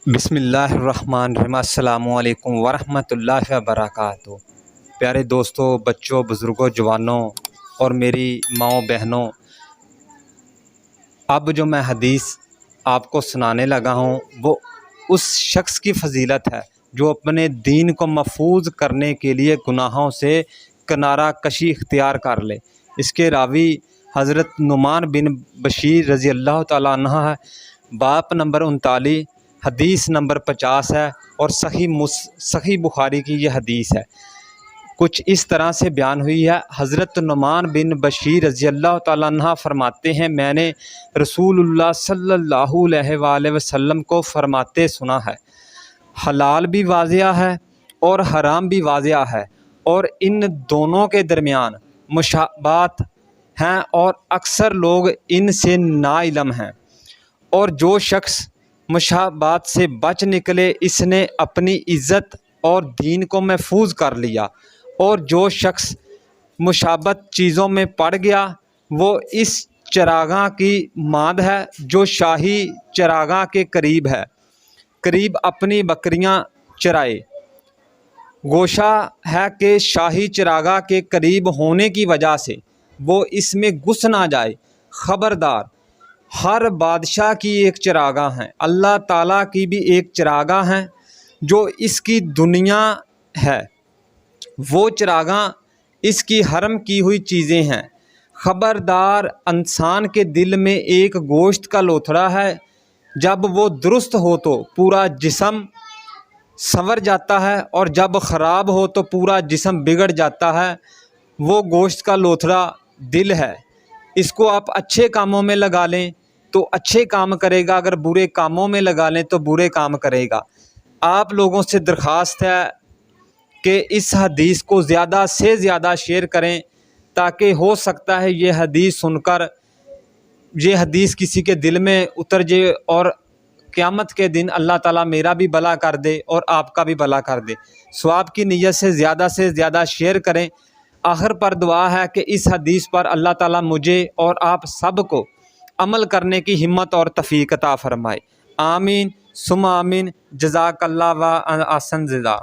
بسم اللہ الرحمن الرحیم۔ السلام علیکم ورحمۃ اللہ وبرکاتہ۔ پیارے دوستوں، بچوں، بزرگوں، جوانوں اور میری ماؤں بہنوں، اب جو میں حدیث آپ کو سنانے لگا ہوں وہ اس شخص کی فضیلت ہے جو اپنے دین کو محفوظ کرنے کے لیے گناہوں سے کنارہ کشی اختیار کر لے۔ اس کے راوی حضرت نعمان بن بشیر رضی اللہ تعالیٰ عنہ ہے۔ باب نمبر 39، حدیث نمبر 50 ہے اور صحیح بخاری کی یہ حدیث ہے۔ کچھ اس طرح سے بیان ہوئی ہے۔ حضرت نعمان بن بشیر رضی اللہ تعالیٰ عنہ فرماتے ہیں، میں نے رسول اللہ صلی اللہ علیہ وآلہ وسلم کو فرماتے سنا ہے، حلال بھی واضح ہے اور حرام بھی واضح ہے اور ان دونوں کے درمیان مشابہت ہیں اور اکثر لوگ ان سے ناعلم ہیں، اور جو شخص مشابہت سے بچ نکلے اس نے اپنی عزت اور دین کو محفوظ کر لیا، اور جو شخص مشابہت چیزوں میں پڑ گیا وہ اس چراگاہ کی ماند ہے جو شاہی چراگاہ کے قریب اپنی بکریاں چرائے۔ گوشہ ہے کہ شاہی چراگاہ کے قریب ہونے کی وجہ سے وہ اس میں گھس نہ جائے۔ خبردار، ہر بادشاہ کی ایک چراگاہ ہے، اللہ تعالیٰ کی بھی ایک چراگاہ ہے جو اس کی دنیا ہے، وہ چراگاہ اس کی حرم کی ہوئی چیزیں ہیں۔ خبردار، انسان کے دل میں ایک گوشت کا لوتھڑا ہے، جب وہ درست ہو تو پورا جسم سنور جاتا ہے اور جب خراب ہو تو پورا جسم بگڑ جاتا ہے۔ وہ گوشت کا لوتھڑا دل ہے، اس کو آپ اچھے کاموں میں لگا لیں تو اچھے کام کرے گا، اگر برے کاموں میں لگا لیں تو برے کام کرے گا۔ آپ لوگوں سے درخواست ہے کہ اس حدیث کو زیادہ سے زیادہ شیئر کریں، تاکہ ہو سکتا ہے یہ حدیث سن کر یہ حدیث کسی کے دل میں اتر جائے اور قیامت کے دن اللہ تعالیٰ میرا بھی بھلا کر دے اور آپ کا بھی بھلا کر دے۔ ثواب کی نیت سے زیادہ شیئر کریں۔ آخر پر دعا ہے کہ اس حدیث پر اللہ تعالیٰ مجھے اور آپ سب کو عمل کرنے کی ہمت اور توفیق عطا فرمائے۔ آمین ثم آمین۔ جزاک اللہ و احسن جزا۔